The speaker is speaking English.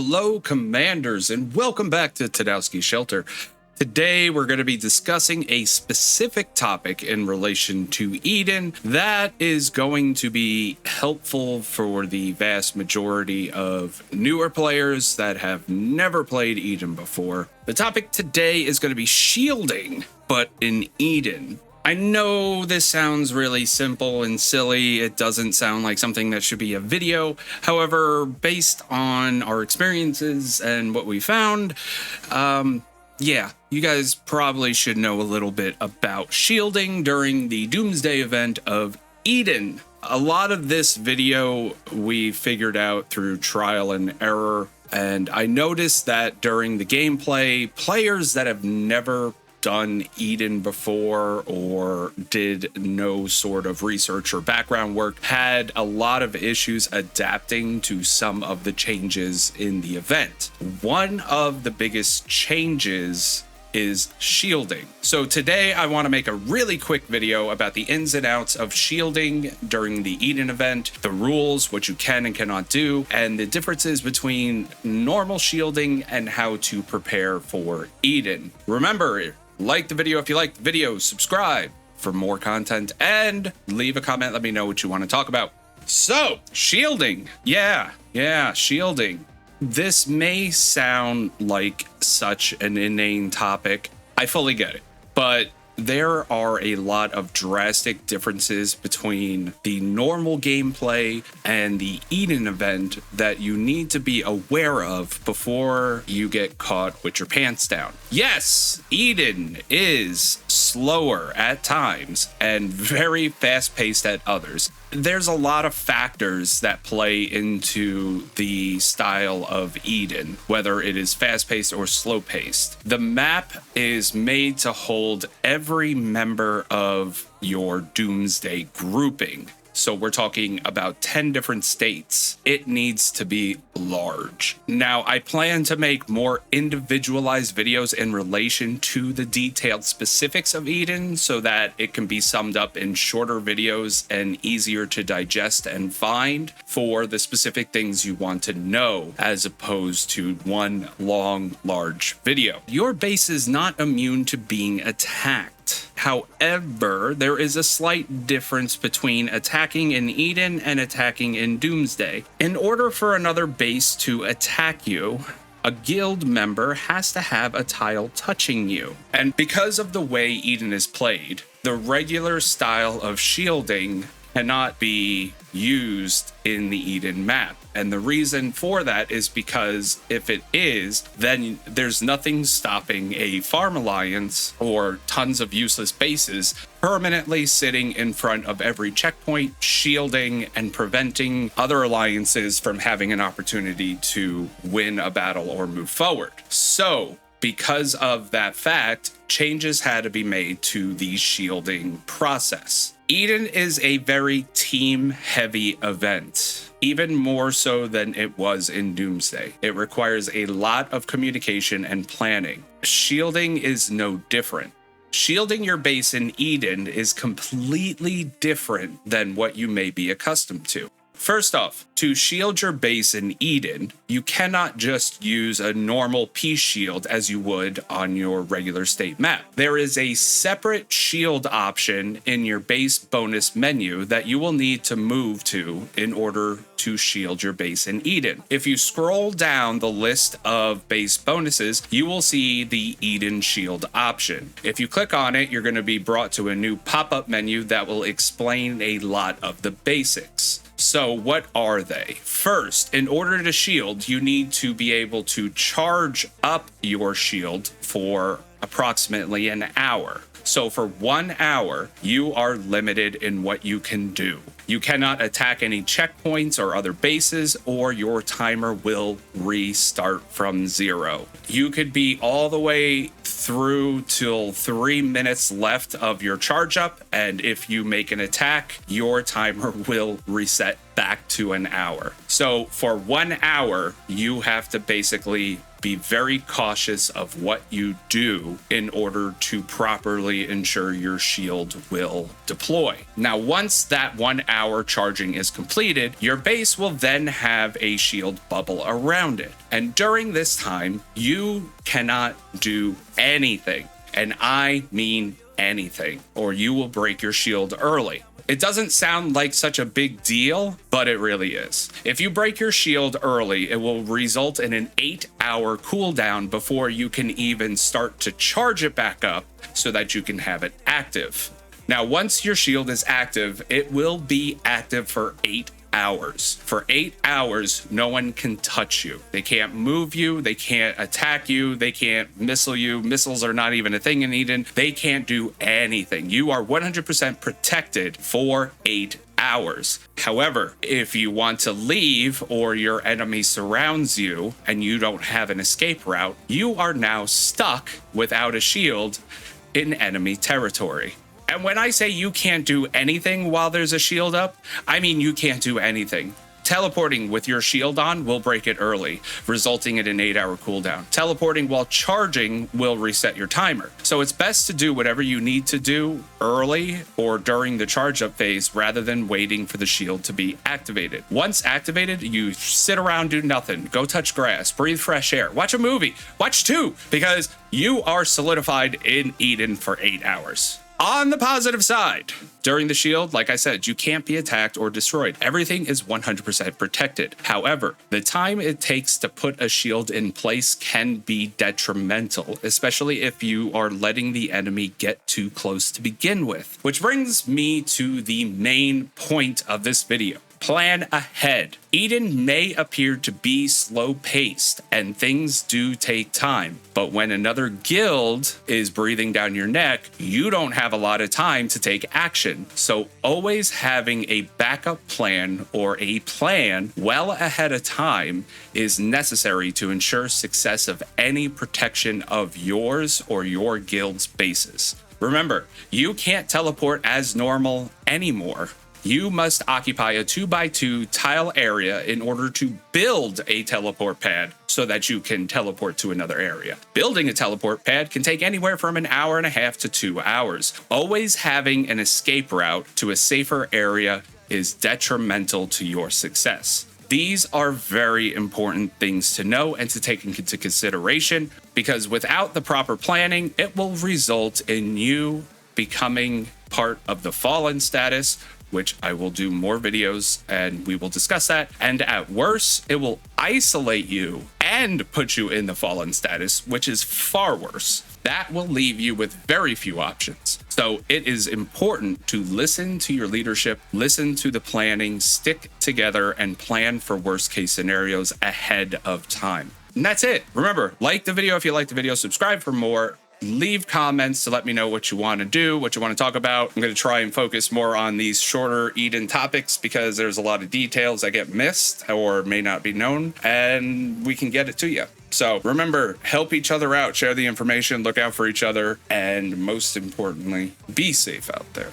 Hello, Commanders, and welcome back to Tadowski's Shelter. Today, we're going to be discussing a specific topic in relation to Eden that is going to be helpful for the vast majority of newer players that have never played Eden before. The topic today is going to be shielding, but in Eden. I know this sounds really simple and silly. It doesn't sound like something that should be a video. However, based on our experiences and what we found, yeah, you guys probably should know a little bit about shielding during the Doomsday event of Eden. A lot of this video we figured out through trial and error, and I noticed that during the gameplay, players that have never done Eden before or did no sort of research or background work had a lot of issues adapting to some of the changes in the event. One of the biggest changes is shielding. So today I want to make a really quick video about the ins and outs of shielding during the Eden event, the rules, what you can and cannot do, and the differences between normal shielding and how to prepare for Eden. Remember, like the video if you like the video, subscribe for more content, and leave a comment. Let me know what you want to talk about. So, shielding. Yeah, shielding. This may sound like such an inane topic. I fully get it. But there are a lot of drastic differences between the normal gameplay and the Eden event that you need to be aware of before you get caught with your pants down. Yes, Eden is slower at times and very fast-paced at others. There's a lot of factors that play into the style of Eden, whether it is fast-paced or slow-paced. The map is made to hold every member of your Doomsday grouping. So we're talking about 10 different states. It needs to be large. Now, I plan to make more individualized videos in relation to the detailed specifics of Eden so that it can be summed up in shorter videos and easier to digest and find for the specific things you want to know, as opposed to one long, large video. Your base is not immune to being attacked. However, there is a slight difference between attacking in Eden and attacking in Doomsday. In order for another base to attack you, a guild member has to have a tile touching you. And because of the way Eden is played, the regular style of shielding cannot be used in the Eden map. And the reason for that is because if it is, then there's nothing stopping a farm alliance or tons of useless bases permanently sitting in front of every checkpoint, shielding and preventing other alliances from having an opportunity to win a battle or move forward. So, because of that fact, changes had to be made to the shielding process. Eden is a very team-heavy event, even more so than it was in Doomsday. It requires a lot of communication and planning. Shielding is no different. Shielding your base in Eden is completely different than what you may be accustomed to. First off, to shield your base in Eden, you cannot just use a normal peace shield as you would on your regular state map. There is a separate shield option in your base bonus menu that you will need to move to in order to shield your base in Eden. If you scroll down the list of base bonuses, you will see the Eden shield option. If you click on it, you're going to be brought to a new pop-up menu that will explain a lot of the basics. So what are they? First, in order to shield, you need to be able to charge up your shield for approximately an hour. So for 1 hour, you are limited in what you can do. You cannot attack any checkpoints or other bases, or your timer will restart from 0. You could be all the way through till 3 minutes left of your charge up, and if you make an attack, your timer will reset back to an hour. So for 1 hour, you have to basically be very cautious of what you do in order to properly ensure your shield will deploy. Now, once that 1 hour charging is completed, your base will then have a shield bubble around it. And during this time, you cannot do anything. And I mean anything, or you will break your shield early. It doesn't sound like such a big deal, but it really is. If you break your shield early, it will result in an 8-hour cooldown before you can even start to charge it back up so that you can have it active. Now, once your shield is active, it will be active for 8 hours. For 8 hours, no one can touch you. They can't move you. They can't attack you. They can't missile you. Missiles are not even a thing in Eden. They can't do anything. You are 100% protected for 8 hours. However, if you want to leave or your enemy surrounds you and you don't have an escape route, you are now stuck without a shield in enemy territory. And when I say you can't do anything while there's a shield up, I mean you can't do anything. Teleporting with your shield on will break it early, resulting in an 8-hour cooldown. Teleporting while charging will reset your timer. So it's best to do whatever you need to do early or during the charge up phase rather than waiting for the shield to be activated. Once activated, you sit around, do nothing, go touch grass, breathe fresh air, watch a movie, watch two, because you are solidified in Eden for 8 hours. On the positive side, during the shield, like I said, you can't be attacked or destroyed. Everything is 100% protected. However, the time it takes to put a shield in place can be detrimental, especially if you are letting the enemy get too close to begin with. Which brings me to the main point of this video. Plan ahead. Eden may appear to be slow-paced, and things do take time. But when another guild is breathing down your neck, you don't have a lot of time to take action. So always having a backup plan or a plan well ahead of time is necessary to ensure success of any protection of yours or your guild's bases. Remember, you can't teleport as normal anymore. You must occupy a 2x2 tile area in order to build a teleport pad so that you can teleport to another area. Building a teleport pad can take anywhere from an hour and a half to 2 hours. Always having an escape route to a safer area is detrimental to your success. These are very important things to know and to take into consideration, because without the proper planning, it will result in you becoming part of the fallen status, which I will do more videos and we will discuss that. And at worst, it will isolate you and put you in the fallen status, which is far worse. That will leave you with very few options. So it is important to listen to your leadership, listen to the planning, stick together, and plan for worst case scenarios ahead of time. And that's it. Remember, like the video if you like the video, subscribe for more. Leave comments to let me know what you want to do, what you want to talk about. I'm going to try and focus more on these shorter Eden topics because there's a lot of details that get missed or may not be known, and we can get it to you. So remember, help each other out, share the information, look out for each other, and most importantly, be safe out there.